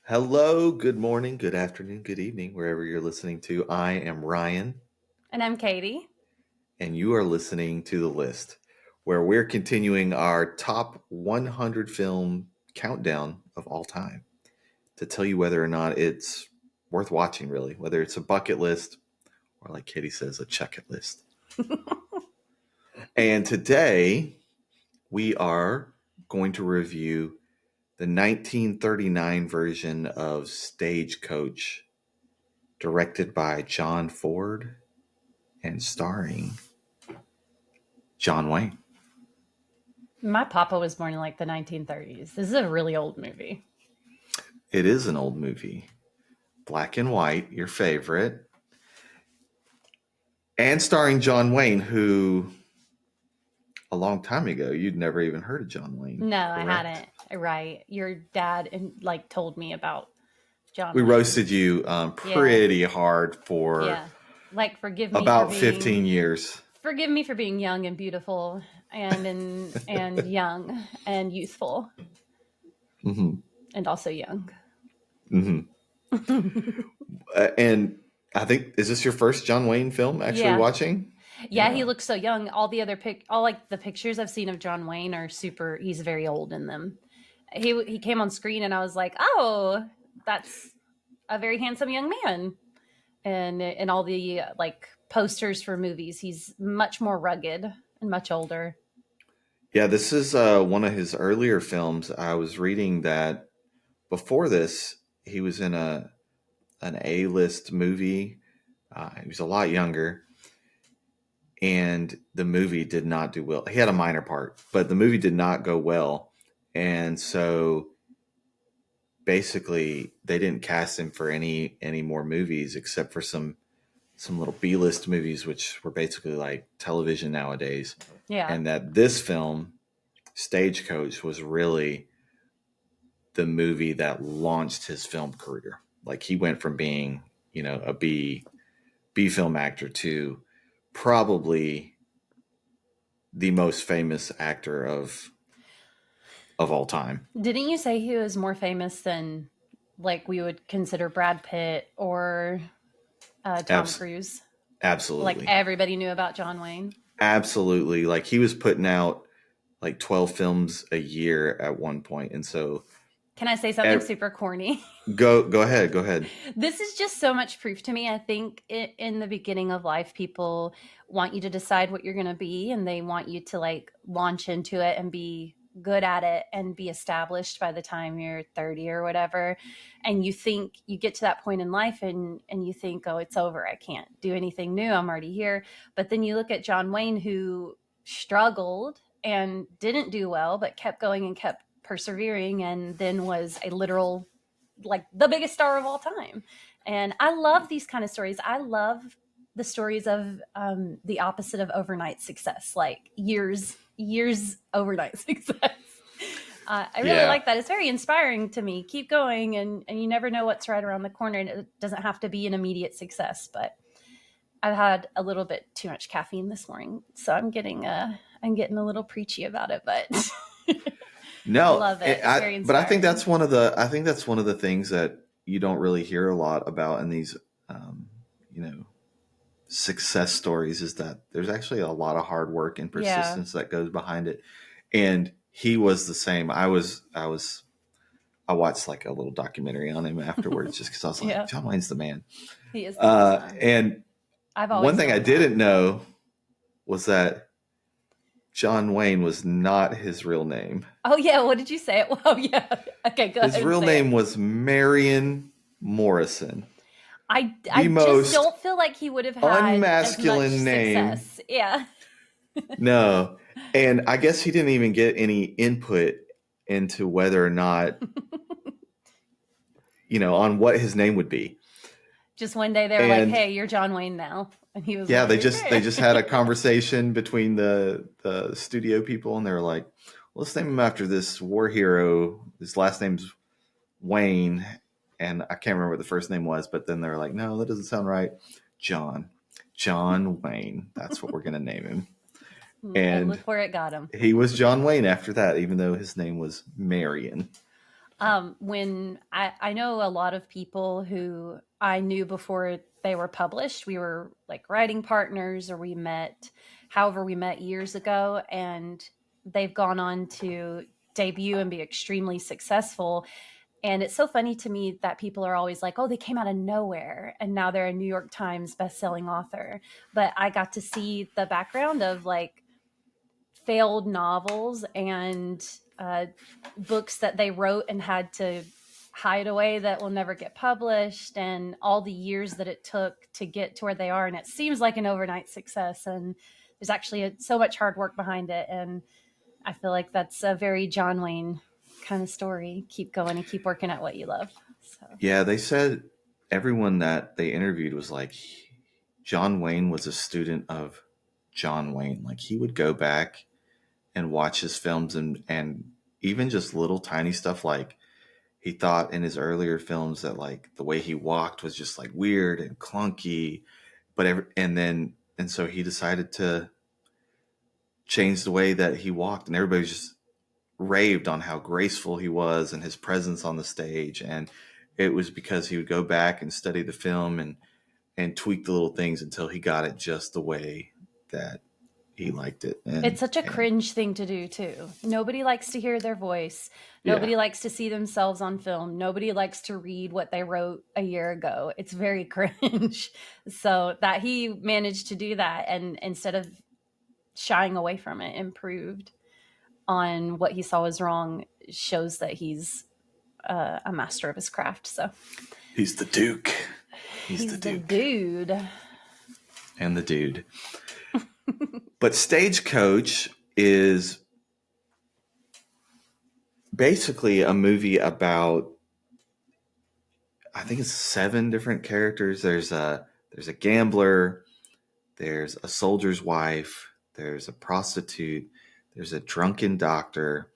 Hello, good morning, good afternoon, good evening, wherever you're listening to. I am Ryan, And I'm Katie. and you are listening to The List, where we're continuing our top 100 film countdown of all time to tell you whether or not it's worth watching, really, whether it's a bucket list or, like Katie says, a check it list. And today we are going to review the 1939 version of Stagecoach, directed by John Ford and starring John Wayne. My papa was born in like the 1930s. This is a really old movie. It is an old movie, black and white, your favorite, and starring John Wayne, who a long time ago you'd never even heard of John Wayne, No, I correct? hadn't. Right. Your dad told me about John We Wayne. roasted you Yeah. pretty hard for Yeah. Like about 15 years. forgive me for being young and beautiful and young and youthful Hmm. and also young. Hmm. And I think, is this your first John Wayne film actually Yeah. watching? Yeah, he Yeah. looks so young. All like the pictures I've seen of John Wayne are super he's very old in them. He came on screen and I was like, "Oh, that's a very handsome young man." And in all the like posters for movies, he's much more rugged and much older. Yeah, this is one of his earlier films. I was reading that before this, he was in an A-list movie. He was a lot younger, and the movie did not do well. He had a minor part, but the movie did not go well, and so basically they didn't cast him for any more movies except for some little B-list movies, which were basically like television nowadays. Yeah. And that this film, Stagecoach, was really the movie that launched his film career. Like he went from being, a B film actor to probably the most famous actor of all time. Didn't you say he was more famous than like we would consider Brad Pitt or Tom Abs- Cruise? Like Absolutely. everybody knew about John Wayne. Absolutely. Like he was putting out like 12 films a year at one point. And so Can I say something ev- super corny? go ahead, go ahead. This is just so much proof to me. I think in the beginning of life, people want you to decide what you're going to be and they want you to like launch into it and be good at it and be established by the time you're 30 or whatever. And you think you get to that point in life and you think, oh, it's over. I can't do anything new. I'm already here. But then you look at John Wayne, who struggled and didn't do well, but kept going and kept persevering and then was a literal like the biggest star of all time. And I love these kind of stories. I love the stories of the opposite of overnight success, like years overnight success. I really Yeah. like that. It's very inspiring to me. Keep going, and you never know what's right around the corner. And it doesn't have to be an immediate success, but I've had a little bit too much caffeine this morning, so I'm getting a little preachy about it, but I No, love it. It's very but I think inspiring. I think that's one of the things that you don't really hear a lot about in these, um, you know, success stories is that there's actually a lot of hard work and Yeah. persistence that goes behind it. And he was the same. I watched like a little documentary on him afterwards just because I was like, Yeah. John Wayne's the man. He is the best man. And I've one always thing I known that. didn't know was that John Wayne was not his real name. Oh yeah, what did you say? Oh yeah. Okay, go His ahead and real say it. name was Marion Morrison. The I just most don't feel like he would have had as much unmasculine name. success. Yeah. No. And I guess he didn't even get any input into whether or not, on what his name would be. Just one day they were like, And "Hey, you're John Wayne now," and he was yeah, like, they "Okay." just had a conversation between the studio people, and they were like, well, let's name him after this war hero. His last name's Wayne, and I can't remember what the first name was, but then they were like, no, that doesn't sound right. John Wayne. That's what we're gonna name him. And And look where it got him. he was John Wayne after that, even though his name was Marion. When I know a lot of people who I knew before they were published, we were like writing partners or however, we met years ago, and they've gone on to debut and be extremely successful. And it's so funny to me that people are always like, oh, they came out of nowhere and now they're a New York Times bestselling author. But I got to see the background of like failed novels and books that they wrote and had to hide away that will never get published, and all the years that it took to get to where they are. And it seems like an overnight success. And there's actually so much hard work behind it. And I feel like that's a very John Wayne kind of story. Keep going and keep working at what you love. So Yeah, they said everyone that they interviewed was like, John Wayne was a student of John Wayne. Like he would go back and watch his films, and even just little tiny stuff like he thought in his earlier films that like the way he walked was just like weird and clunky, and so he decided to change the way that he walked, and everybody just raved on how graceful he was and his presence on the stage. And it was because he would go back and study the film and tweak the little things until he got it just the way that he liked it. it's And such a and cringe thing to do too. Nobody likes to hear their voice. yeah, Nobody likes to see themselves on film. Nobody likes to read what they wrote a year ago. It's very cringe. So that he managed to do that, and instead of shying away from it, improved on what he saw was wrong, shows that he's a master of his craft. So he's the Duke. He's the he's the Duke dude. and the dude. But Stagecoach is basically a movie about, I think it's 7 different characters. There's a gambler, there's a soldier's wife, there's a prostitute, there's a drunken doctor,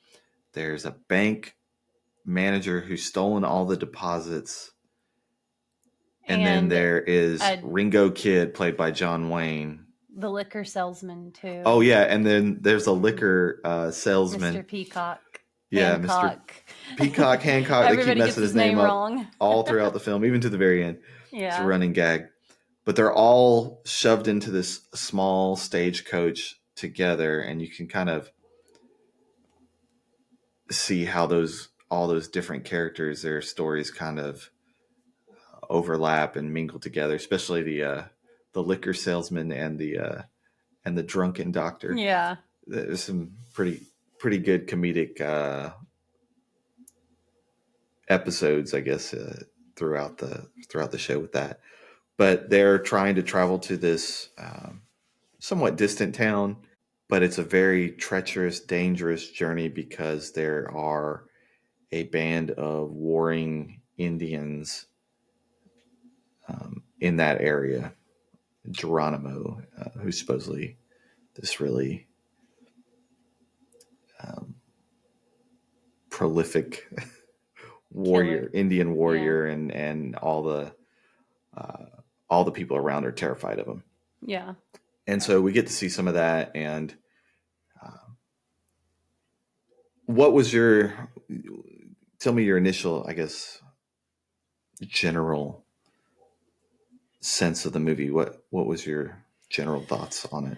there's a bank manager who's stolen all the deposits, and then And there is uh, Ringo Kid played by John Wayne. the liquor salesman too, Oh yeah, and then there's a liquor Mr. salesman. Peacock, Yeah, Mr. Hancock. Peacock Hancock. They keep Everybody gets messing his his name name up wrong. all throughout the film, even to the very end. It's a Yeah. running gag. But they're all shoved into this small stagecoach together, and you can kind of see how those all those different characters, their stories kind of overlap and mingle together. Especially the liquor salesman and the drunken doctor. Yeah. There's some pretty good comedic episodes, I guess, throughout the show with that. But they're trying to travel to this somewhat distant town, but it's a very treacherous, dangerous journey because there are a band of warring Indians in that area. Geronimo, who's supposedly this really um, prolific Killer. Indian Yeah. warrior, and uh, all the people around are terrified of him. Yeah. And so we get to see some of that. And what was your, tell me your initial, I guess, general sense of the movie? What was your general thoughts on it?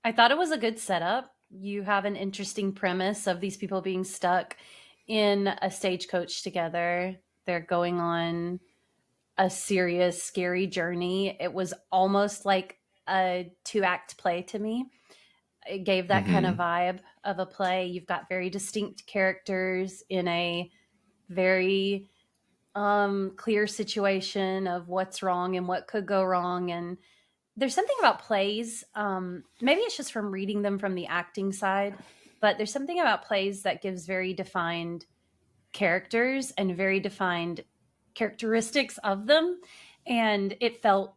I thought it was a good setup. You have an interesting premise of these people being stuck in a stagecoach together. They're going on a serious, scary journey. It was almost like a two-act play to me. It gave that kind of Mm-hmm. vibe of a play. You've got very distinct characters in a very clear situation of what's wrong and what could go wrong. And there's something about plays, maybe it's just from reading them from the acting side, but there's something about plays that gives very defined characters and very defined characteristics of them. And it felt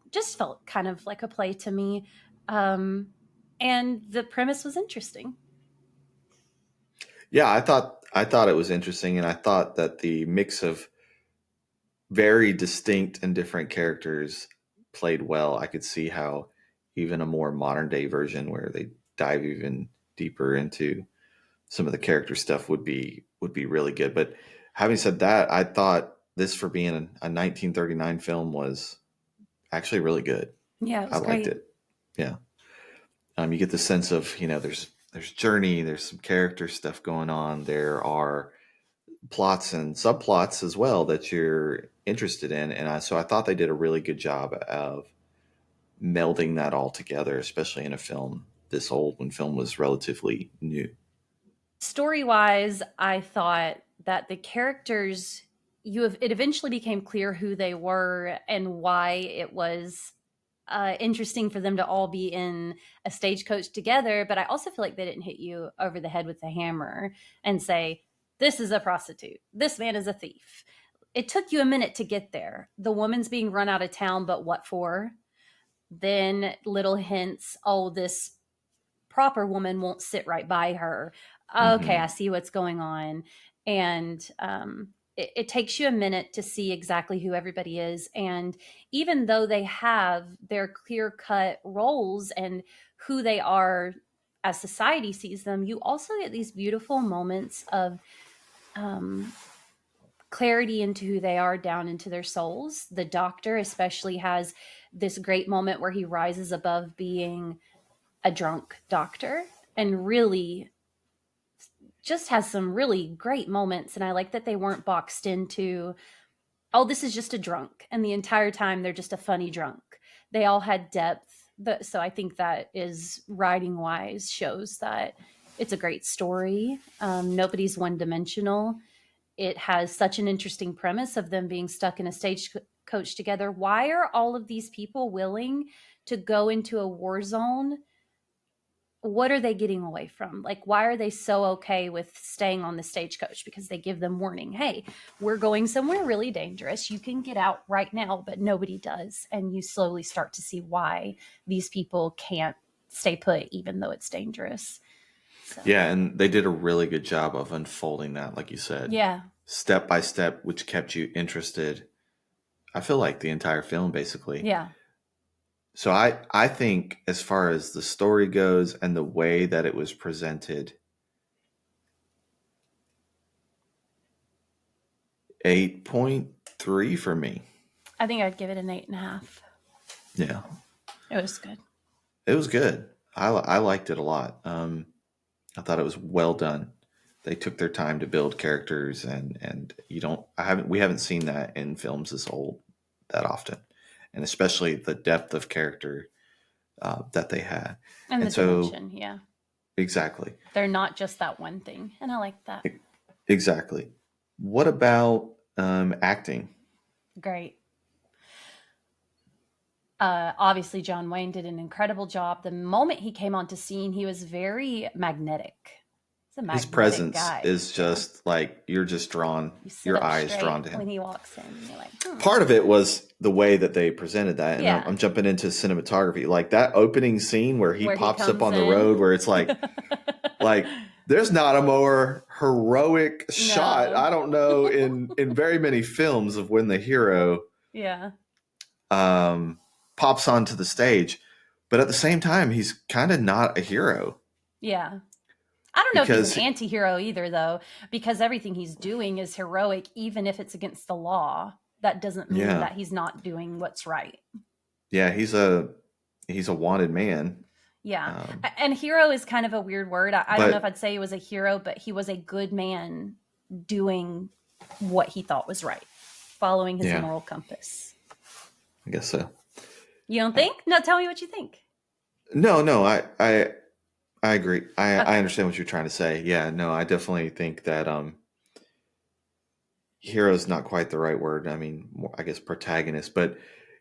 kind of like a play to me. Um, and the premise was interesting. Yeah, I thought it was interesting, and I thought that the mix of very distinct and different characters played well. I could see how even a more modern day version where they dive even deeper into some of the character stuff would be really good. But having said that, I thought this, for being a 1939 film, was actually really good. Yeah, it I was liked great. it. Yeah. You get the sense of, there's journey, there's some character stuff going on. There are plots and subplots as well that you're interested in, and so I thought they did a really good job of melding that all together, especially in a film this old, when film was relatively new. Story wise, I thought that the characters, it eventually became clear who they were and why it was interesting for them to all be in a stagecoach together. But I also feel like they didn't hit you over the head with a hammer and say, this is a prostitute, this man is a thief. It took you a minute to get there. The woman's being run out of town, but what for? Then little hints, oh, this proper woman won't sit right by her. Okay, I Mm-hmm. see what's going on. And it takes you a minute to see exactly who everybody is. And even though they have their clear cut roles and who they are as society sees them, you also get these beautiful moments of um, clarity into who they are down into their souls. The doctor, especially, has this great moment where he rises above being a drunk doctor and really just has some really great moments. And I like that they weren't boxed into, oh, this is just a drunk. And the entire time they're just a funny drunk. They all had depth. So I think that is, writing wise, shows that it's a great story. Nobody's one dimensional. It has such an interesting premise of them being stuck in a stagecoach together. Why are all of these people willing to go into a war zone? What are they getting away from? Like, why are they so okay with staying on the stagecoach? Because they give them warning. Hey, we're going somewhere really dangerous. You can get out right now, but nobody does. And you slowly start to see why these people can't stay put, even though it's dangerous. So, Yeah, and they did a really good job of unfolding that, like you said, yeah. step by step, which kept you interested. I feel like the entire film, basically. Yeah. So I think, as far as the story goes and the way that it was presented, 8.3 for me. I think I'd give it an 8.5. Yeah, It was good. it was good. I liked it a lot. I thought it was well done. They took their time to build characters, and we haven't seen that in films this old that often, and especially the depth of character that they had. And the And so, dimension. Yeah. exactly, They're not just that one thing. And I like that. exactly. What about acting? Great. Obviously, John Wayne did an incredible job. The moment he came onto scene, he was very magnetic. He's a His magnetic presence guy. is Yeah. just like, you're just drawn, You sit your up eyes drawn straight to when him. he walks in. You're like, Part of it was the way that they presented that, and yeah, I'm jumping into cinematography, like that opening scene where he where he pops up comes on the in. road, where it's like there's not a more heroic shot, No. I don't know, in very many films, of when the hero Yeah. um pops onto the stage, but at the same time he's kind of not a hero, Yeah. I don't know if he's an because anti hero either, though, because everything he's doing is heroic, even if it's against the law. That doesn't mean yeah, that he's not doing what's right. yeah, he's a wanted man. Yeah. um And hero is kind of a weird word. I don't know if but I'd say he was a hero, but he was a good man doing what he thought was right, following his yeah, moral compass. I guess so. You don't think? No, tell me what you think. No, I agree. I Okay. understand what you're trying to say. Yeah, no, I definitely think that hero is not quite the right word. I mean, more, I guess, protagonist. But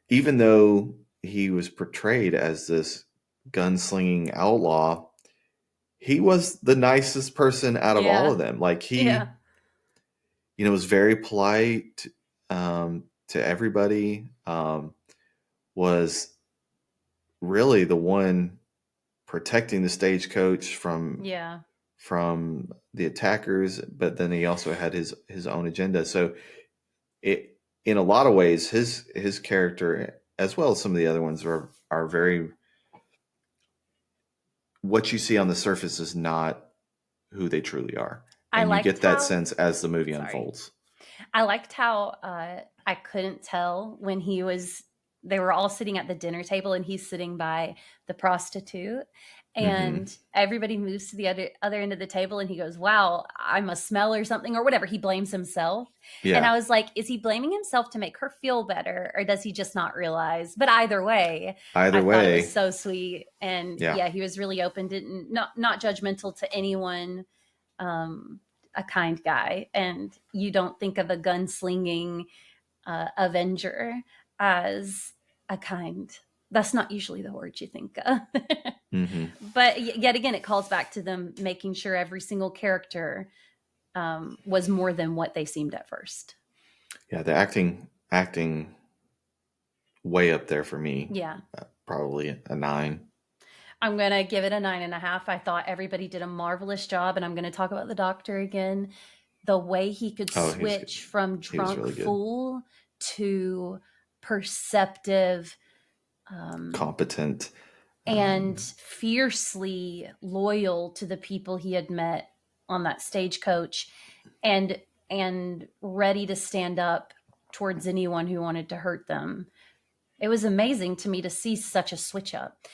even though he was portrayed as this gunslinging outlaw, he was the nicest person out of all Yeah. of them. Like, Yeah. was very polite to everybody. Was really the one protecting the stagecoach Yeah. from the attackers, but then he also had his own agenda. So, it, in a lot of ways, his character, as well as some of the other ones, are very, what you see on the surface is not who they truly are. I And you liked get that how, sense as the movie sorry, unfolds. I liked how I couldn't tell when they were all sitting at the dinner table and he's sitting by the prostitute. Hmm. And everybody moves to the other end of the table and he goes, "Wow, I must smell," or something, or whatever. He blames himself. And I Yeah. was like, is he blaming himself to make her feel better, or does he just not realize? But either way, I Either thought it was way, so sweet. And yeah. yeah, he was really open, didn't not judgmental to anyone, um, a kind guy. And you don't think of a gunslinging Avenger as a kind. That's not usually the word you think of. Hmm. But yet again, it calls back to them making sure every single character was more than what they seemed at first. Yeah, the acting way up there for me. Yeah. Probably a 9. I'm going to give it a 9.5. I thought everybody did a marvelous job. And I'm going to talk about the doctor again. The way he could Oh, switch from he was drunk really good. fool to perceptive, Competent. and fiercely loyal to the people he had met on that stagecoach, and ready to stand up towards anyone who wanted to hurt them. It was amazing to me to see such a switch up.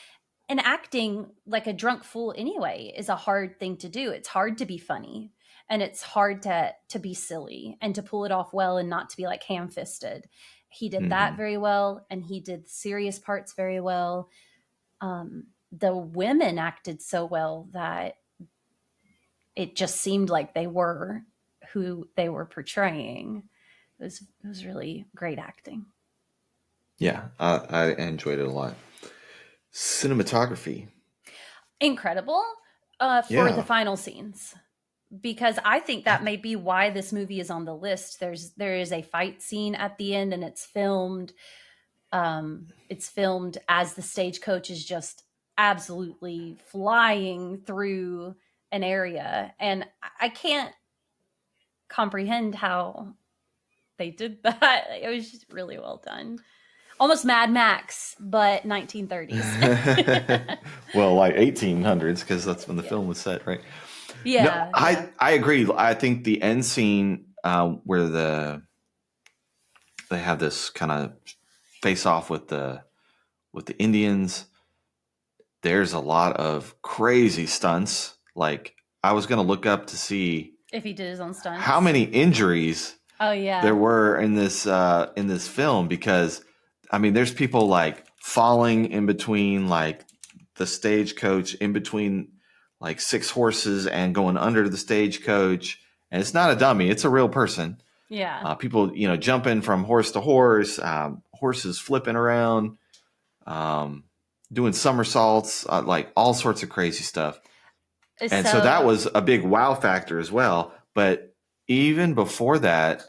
And acting like a drunk fool anyway is a hard thing to do. It's hard to be funny, and it's hard to be silly and to pull it off well and not to be like ham-fisted. He did that Hmm. very well, and he did the serious parts very well. The women acted so well that it just seemed like they were who they were portraying. It was really great acting. Yeah, I enjoyed it a lot. Cinematography. Incredible for the Yeah. final scenes, because I think that may be why this movie is on the list. There is a fight scene at the end, and it's filmed as the stagecoach is just absolutely flying through an area, and I can't comprehend how they did that. It was just really well done. Almost Mad Max, but 1930s. Well, like 1800s, because that's when the Yeah. film was set, right? No, Yeah, yeah. I agree. I think the end scene where they have this kind of face off with the Indians. There's a lot of crazy stunts. Like I was gonna look up to see If he did his own how stunts. many injuries Oh there yeah. were in this film, because I mean there's people like falling in between like the stagecoach, in between like 6 horses, and going under the stagecoach, and it's not a dummy, it's a real person. Yeah. People, jumping from horse to horse, horses flipping around, um, doing somersaults, like all sorts of crazy stuff. And so that So was a big wow factor as well. But even before that,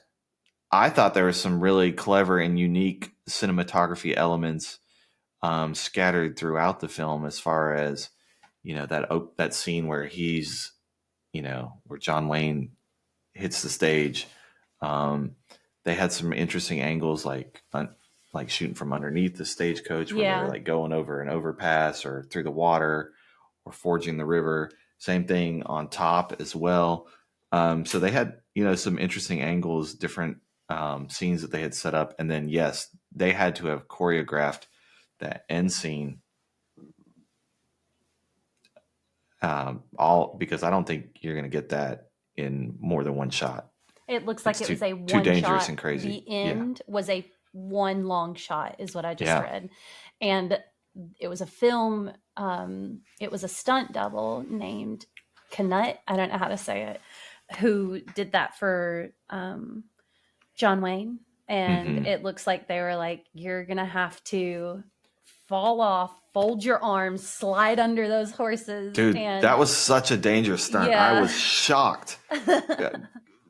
I thought there was some really clever and unique cinematography elements scattered throughout the film, as far as that scene where where John Wayne hits the stage. Um, they had some interesting angles, like shooting from underneath the stagecoach, where they're yeah. like going over an overpass or through the water or forging the river. Same thing on top as well. So they had some interesting angles, different scenes that they had set up, and then yes, they had to have choreographed that end scene, all because I don't think you're going to get that in more than one shot. It looks like It's it was a too one dangerous shot. and crazy. The Yeah, end was a one long shot, is what I just yeah. read. And it was a film, it was a stunt double named Canut, I don't know how to say it, who did that for John Wayne. And Hmm. it looks like they were like, you're going to have to fall off, fold your arms, slide under those horses. Dude, And that was such a dangerous stunt. I yeah. was shocked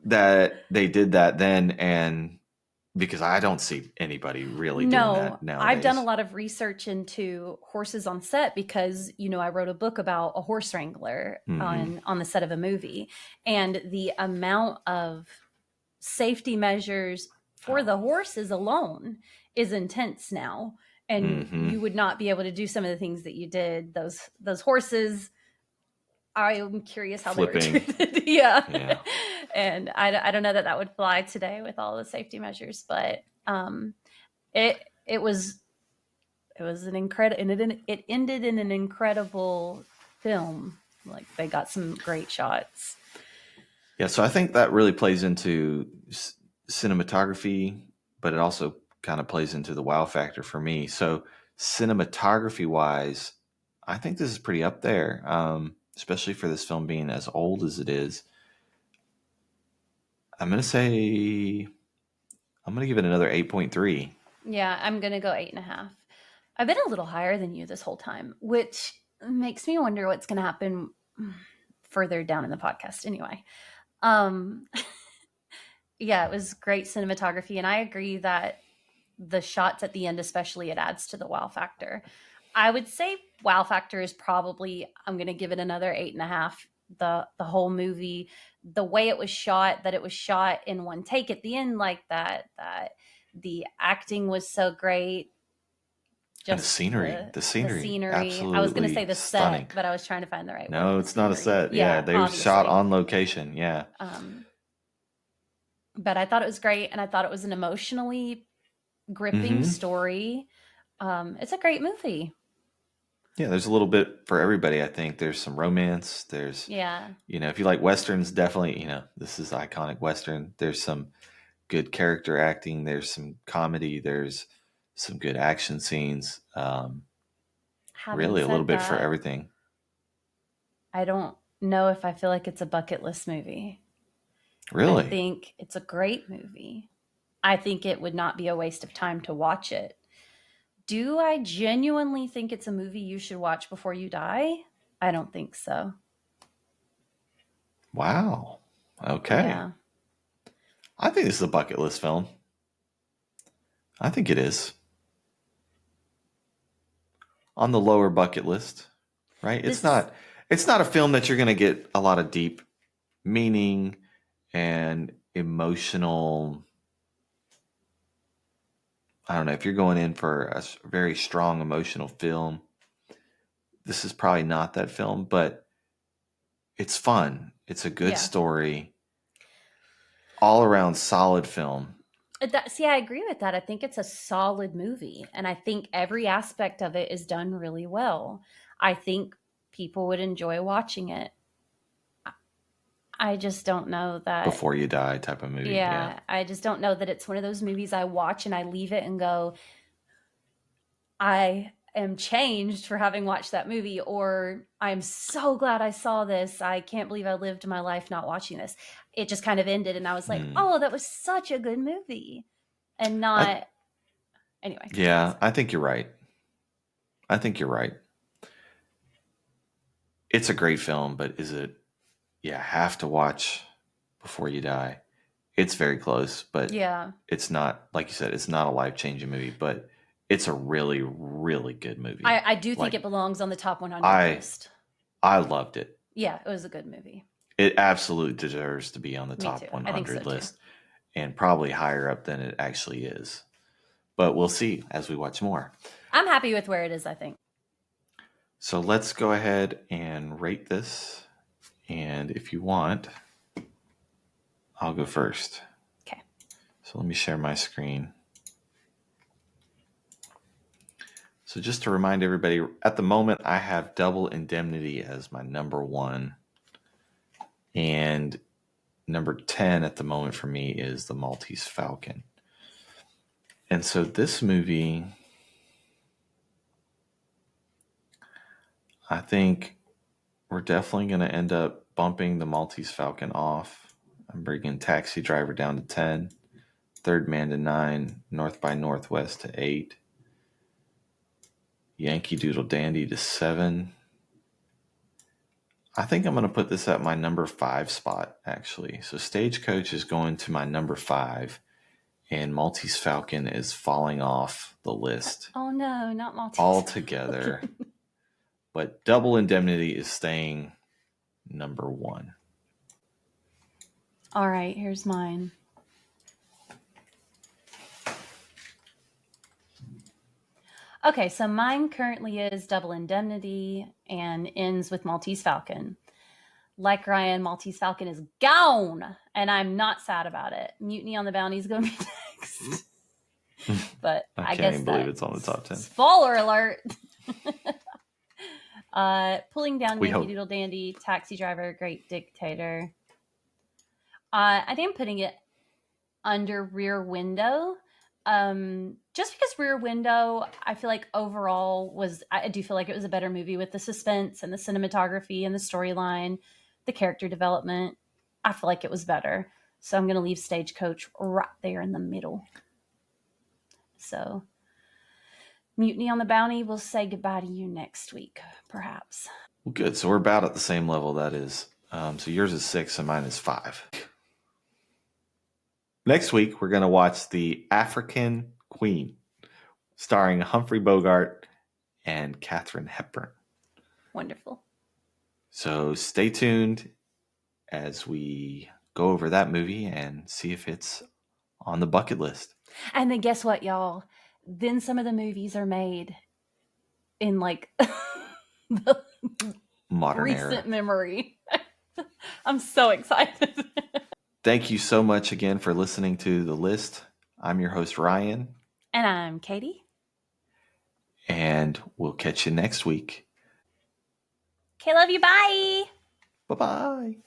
that they did that then, and because I don't see anybody really doing that No, I've done a nowadays. lot of research into horses on set because, I wrote a book about a horse wrangler Hmm. on the set of a movie, and the amount of safety measures for Oh. the horses alone is intense now. And Hmm. you would not be able to do some of the things that you did. Those horses I'm curious how they were flipping. treated. Yeah. Yeah. And I don't know that that would fly today with all the safety measures, but it was an incredible, and it ended in an incredible film. Like they got some great shots. Yeah, so I think that really plays into cinematography, but it also kind of plays into the wow factor for me. So cinematography wise, I think this is pretty up there, especially for this film being as old as it is. I'm gonna say I'm gonna give it another 8.3. Yeah, I'm gonna go 8.5. I've been a little higher than you this whole time, which makes me wonder what's gonna happen further down in the podcast. Anyway, um, yeah, it was great cinematography, and I agree that the shots at the end, especially, it adds to the wow factor. I would say wow factor is probably, I'm going to give it another 8.5. The whole movie, the way it was shot, that it was shot in one take at the end like that the acting was so great. And the Just scenery, the the scenery, scenery. I was going to say absolutely the stunning. set, but I was trying to find the right word. No, The it's not a scenery. set. Yeah, Yeah, they were shot obviously. on location. Yeah. Um, but I thought it was great, and I thought it was an emotionally gripping Mm-hmm. story. It's a great movie. Yeah, there's a little bit for everybody, I think. There's some romance. There's, Yeah. if you like westerns, definitely, this is iconic western. There's some good character acting. There's some comedy. There's some good action scenes. Having Really, a little said bit for that, everything. I don't know if I feel like it's a bucket list movie. I Really? think it's a great movie. I think it would not be a waste of time to watch it. Do I genuinely think it's a movie you should watch before you die? I don't think so. Wow. Okay. Yeah. I think this is a bucket list film. I think it is on the lower bucket list, right? It's This, not. It's not a film that you're going to get a lot of deep meaning and emotional. I don't know if you're going in for a very strong emotional film. This is probably not that film, but it's fun. It's a good yeah. story, all around solid film. See, I agree with that. I think it's a solid movie, and I think every aspect of it is done really well. I think people would enjoy watching it. I just don't know that. Before you die type of movie. Yeah. Yeah, I just don't know that it's one of those movies I watch and I leave it and go, I am changed for having watched that movie, or I'm so glad I saw this. I can't believe I lived my life not watching this. It just kind of ended, and I was like, Hmm. oh, that was such a good movie. And I, not, anyway, yeah, anyways. I think you're right. I think you're right. It's a great film, but is it, have to watch before you die? It's very close, but Yeah, it's not, like you said, it's not a life changing movie, but it's a really, really good movie. I do think Like, it belongs on the top 100 I, list. I loved it. Yeah, it was a good movie. It absolutely deserves to be on the Me too. top I think so 100 too. list and probably higher up than it actually is. But we'll see as we watch more. I'm happy with where it is, I think. So let's go ahead and rate this. And if you want, I'll go first. Okay. So let me share my screen. So just to remind everybody, at the moment, I have Double Indemnity as my number one. And number 10 at the moment for me is The Maltese Falcon. And so this movie, I think we're definitely going to end up bumping The Maltese Falcon off. I'm bringing Taxi Driver down to 10, Third Man to 9, North by Northwest to 8, Yankee Doodle Dandy to 7. I think I'm going to put this at my number 5 spot, actually. So Stagecoach is going to my number 5, and Maltese Falcon is falling off the list Oh no, not Maltese altogether. Falcon. But Double Indemnity is staying number 1. All right, here's mine. Okay, so mine currently is Double Indemnity and ends with Maltese Falcon. like Ryan, Maltese Falcon is gone, and I'm not sad about it. Mutiny on the Bounty is going to be next. But I I can't guess even believe that it's on the top 10. spoiler alert. Pulling Down We Yankee hope. Doodle Dandy, Taxi Driver, Great Dictator. I think I'm putting it under Rear Window. Just because Rear Window, I feel like overall I do feel like it was a better movie with the suspense and the cinematography and the storyline, the character development. I feel like it was better. So I'm going to leave Stagecoach right there in the middle. So Mutiny on the Bounty, we'll say goodbye to you next week, perhaps. Well, good. So we're about at the same level, that is. So yours is 6 and mine is 5. Next week, we're going to watch The African Queen, starring Humphrey Bogart and Katharine Hepburn. Wonderful. So stay tuned as we go over that movie and see if it's on the bucket list. And then guess what, y'all? Then some of the movies are made in like the Modern era. recent memory. I'm so excited. Thank you so much again for listening to The List. I'm your host, Ryan. And I'm Katie. And we'll catch you next week. Okay, love you. Bye. Bye-bye.